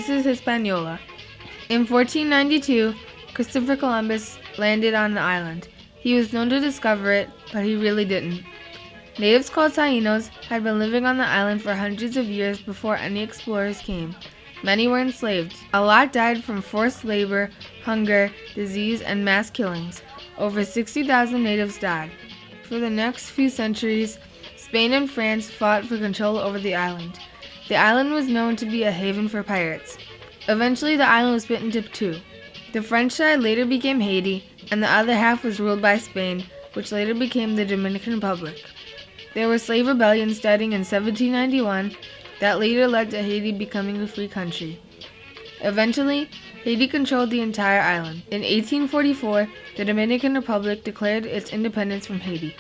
This is Hispaniola. In 1492, Christopher Columbus landed on the island. He was known to discover it, but he really didn't. Natives called Tainos had been living on the island for hundreds of years before any explorers came. Many were enslaved. A lot died from forced labor, hunger, disease, and mass killings. Over 60,000 natives died. For the next few centuries, Spain and France fought for control over the island. The island was known to be a haven for pirates. Eventually, the island was split into two. The French side later became Haiti, and the other half was ruled by Spain, which later became the Dominican Republic. There were slave rebellions starting in 1791 that later led to Haiti becoming a free country. Eventually, Haiti controlled the entire island. In 1844, the Dominican Republic declared its independence from Haiti.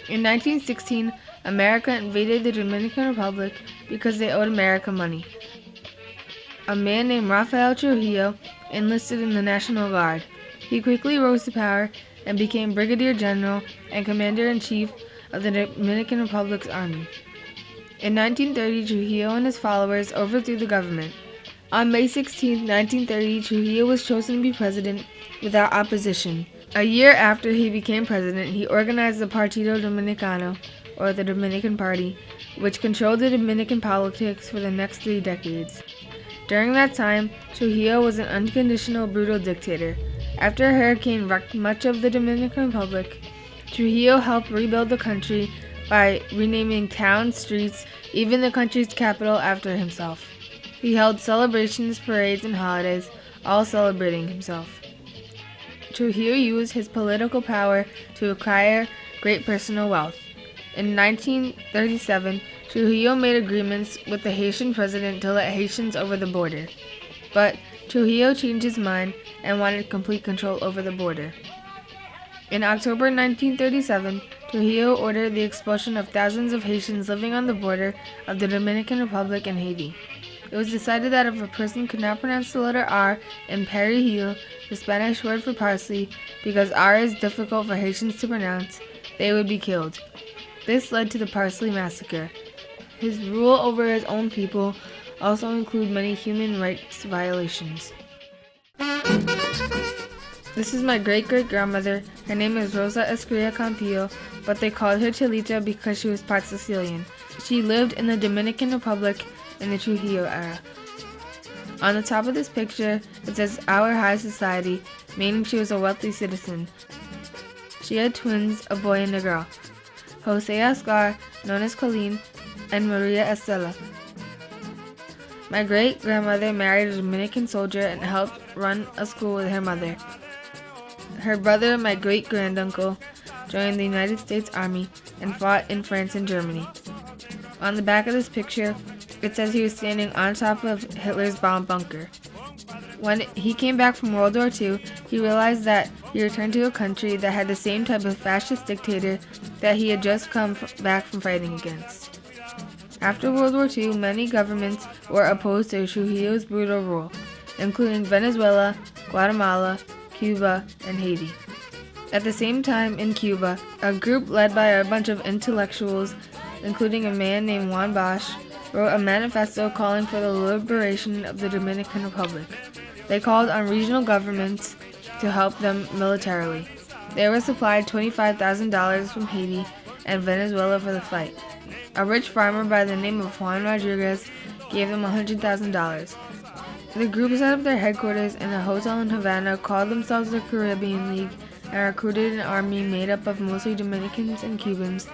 In 1916, America invaded the Dominican Republic because they owed America money. A man named Rafael Trujillo enlisted in the National Guard. He quickly rose to power and became Brigadier General and Commander-in-Chief of the Dominican Republic's army. In 1930, Trujillo and his followers overthrew the government. On May 16, 1930, Trujillo was chosen to be president without opposition. A year after he became president, he organized the Partido Dominicano, or the Dominican Party, which controlled the Dominican politics for the next 3 decades. During that time, Trujillo was an unconditional, brutal dictator. After a hurricane wrecked much of the Dominican Republic, Trujillo helped rebuild the country by renaming towns, streets, even the country's capital after himself. He held celebrations, parades, and holidays, all celebrating himself. Trujillo used his political power to acquire great personal wealth. In 1937, Trujillo made agreements with the Haitian president to let Haitians over the border. But Trujillo changed his mind and wanted complete control over the border. In October 1937, Trujillo ordered the expulsion of thousands of Haitians living on the border of the Dominican Republic and Haiti. It was decided that if a person could not pronounce the letter R in perejil, the Spanish word for parsley, because R is difficult for Haitians to pronounce, they would be killed. This led to the Parsley Massacre. His rule over his own people also included many human rights violations. This is my great-great-grandmother. Her name is Rosa Escria Campillo, but they called her Chelita because she was part Sicilian. She lived in the Dominican Republic in the Trujillo era. On the top of this picture, it says Our High Society, meaning she was a wealthy citizen. She had twins, a boy and a girl, Jose Oscar, known as Colleen, and Maria Estela. My great-grandmother married a Dominican soldier and helped run a school with her mother. Her brother, my great-granduncle, joined the United States Army and fought in France and Germany. On the back of this picture, it says he was standing on top of Hitler's bomb bunker. When he came back from World War II, he realized that he returned to a country that had the same type of fascist dictator that he had just come back from fighting against. After World War II, many governments were opposed to Trujillo's brutal rule, including Venezuela, Guatemala, Cuba, and Haiti. At the same time, in Cuba, a group led by a bunch of intellectuals, including a man named Juan Bosch, wrote a manifesto calling for the liberation of the Dominican Republic. They called on regional governments to help them militarily. They were supplied $25,000 from Haiti and Venezuela for the fight. A rich farmer by the name of Juan Rodriguez gave them $100,000. The group set up their headquarters in a hotel in Havana, called themselves the Caribbean League, and recruited an army made up of mostly Dominicans and Cubans,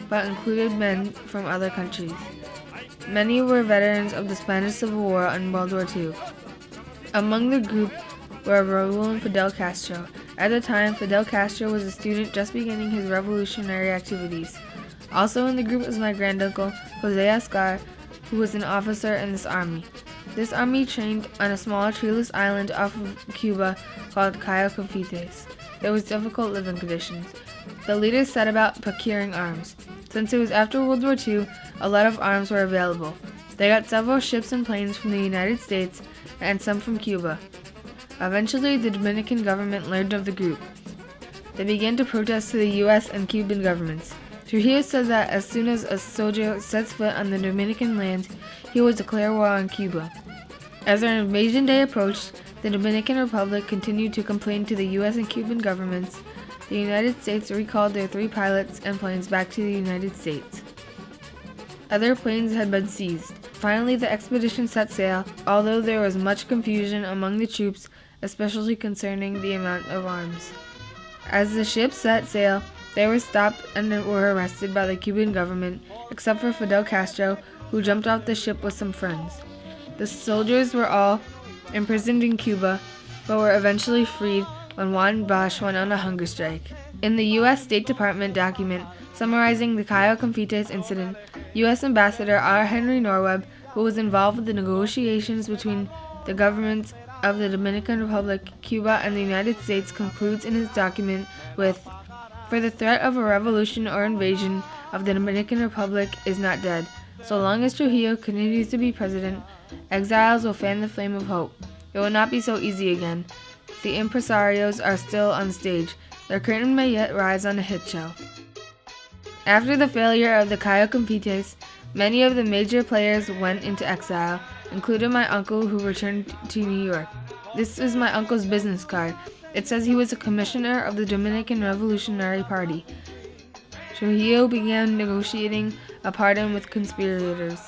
but included men from other countries. Many were veterans of the Spanish Civil War and World War II. Among the group were Raul and Fidel Castro. At the time, Fidel Castro was a student just beginning his revolutionary activities. Also in the group was my granduncle, Jose Oscar, who was an officer in this army. This army trained on a small treeless island off of Cuba called Cayo Confites. There was difficult living conditions. The leaders set about procuring arms. Since it was after World War II, a lot of arms were available. They got several ships and planes from the United States and some from Cuba. Eventually, the Dominican government learned of the group. They began to protest to the U.S. and Cuban governments. Trujillo said that as soon as a soldier sets foot on the Dominican land, he would declare war on Cuba. As their invasion day approached, the Dominican Republic continued to complain to the U.S. and Cuban governments. The United States recalled their 3 pilots and planes back to the United States. Other planes had been seized. Finally, the expedition set sail, although there was much confusion among the troops, especially concerning the amount of arms. As the ship set sail, they were stopped and were arrested by the Cuban government, except for Fidel Castro, who jumped off the ship with some friends. The soldiers were all imprisoned in Cuba, but were eventually freed when Juan Bosch went on a hunger strike. In the U.S. State Department document summarizing the Cayo Confites incident, U.S. Ambassador R. Henry Norweb, who was involved with the negotiations between the governments of the Dominican Republic, Cuba, and the United States, concludes in his document with, "For the threat of a revolution or invasion of the Dominican Republic is not dead. So long as Trujillo continues to be president, exiles will fan the flame of hope. It will not be so easy again. The impresarios are still on the stage. Their curtain may yet rise on a hit show." After the failure of the Cayo Confites, many of the major players went into exile, including my uncle, who returned to New York. This is my uncle's business card. It says he was a commissioner of the Dominican Revolutionary Party. Trujillo began negotiating a pardon with conspirators.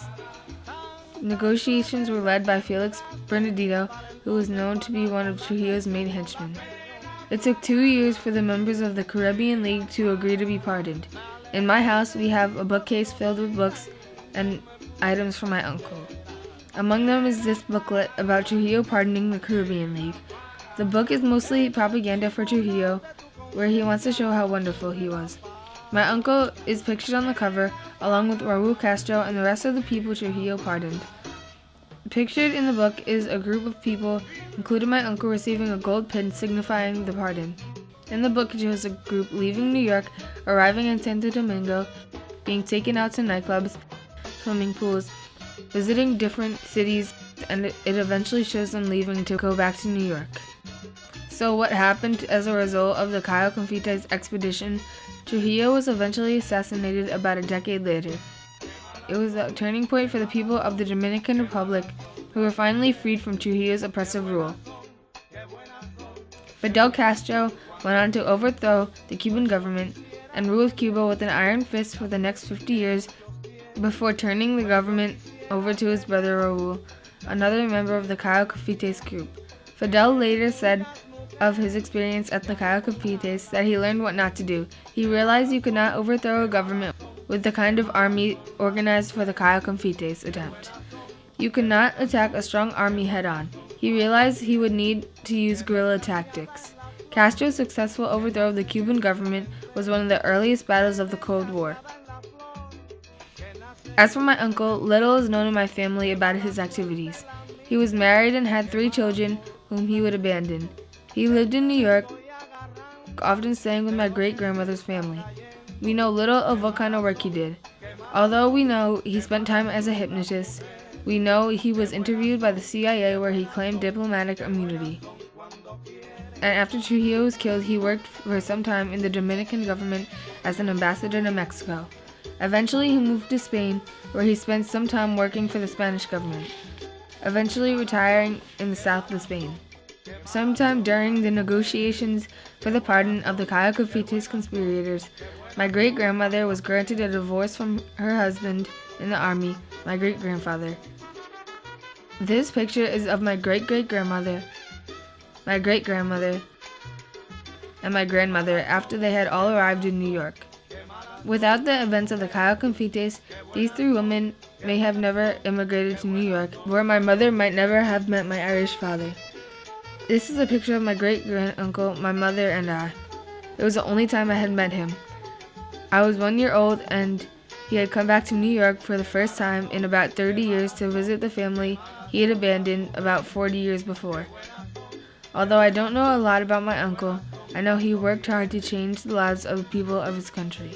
Negotiations were led by Felix Bernardino, who was known to be one of Trujillo's main henchmen. It took 2 years for the members of the Caribbean League to agree to be pardoned. In my house, we have a bookcase filled with books and items from my uncle. Among them is this booklet about Trujillo pardoning the Caribbean League. The book is mostly propaganda for Trujillo, where he wants to show how wonderful he was. My uncle is pictured on the cover, along with Raul Castro and the rest of the people Trujillo pardoned. Pictured in the book is a group of people, including my uncle, receiving a gold pin signifying the pardon. In the book, it shows a group leaving New York, arriving in Santo Domingo, being taken out to nightclubs, swimming pools, visiting different cities, and it eventually shows them leaving to go back to New York. So what happened as a result of the Cayo Confites expedition? Trujillo was eventually assassinated about a decade later. It was a turning point for the people of the Dominican Republic, who were finally freed from Trujillo's oppressive rule. Fidel Castro went on to overthrow the Cuban government and ruled Cuba with an iron fist for the next 50 years before turning the government over to his brother Raul, another member of the Cayo Confites group. Fidel later said of his experience at the Cayo Confites that he learned what not to do. He realized you could not overthrow a government with the kind of army organized for the Cayo Confites attempt. You could not attack a strong army head-on. He realized he would need to use guerrilla tactics. Castro's successful overthrow of the Cuban government was one of the earliest battles of the Cold War. As for my uncle, little is known in my family about his activities. He was married and had 3 children whom he would abandon. He lived in New York, often staying with my great-grandmother's family. We know little of what kind of work he did. Although we know he spent time as a hypnotist, we know he was interviewed by the CIA where he claimed diplomatic immunity. And after Trujillo was killed, he worked for some time in the Dominican government as an ambassador to Mexico. Eventually, he moved to Spain, where he spent some time working for the Spanish government, eventually retiring in the south of Spain. Sometime during the negotiations for the pardon of the Cayo Confites conspirators, my great-grandmother was granted a divorce from her husband in the army, my great-grandfather. This picture is of my great-great-grandmother, my great-grandmother, and my grandmother after they had all arrived in New York. Without the events of the Cayo Confites, these 3 women may have never immigrated to New York, where my mother might never have met my Irish father. This is a picture of my great-grand-uncle, my mother, and I. It was the only time I had met him. I was 1 year old, and he had come back to New York for the first time in about 30 years to visit the family he had abandoned about 40 years before. Although I don't know a lot about my uncle, I know he worked hard to change the lives of the people of his country.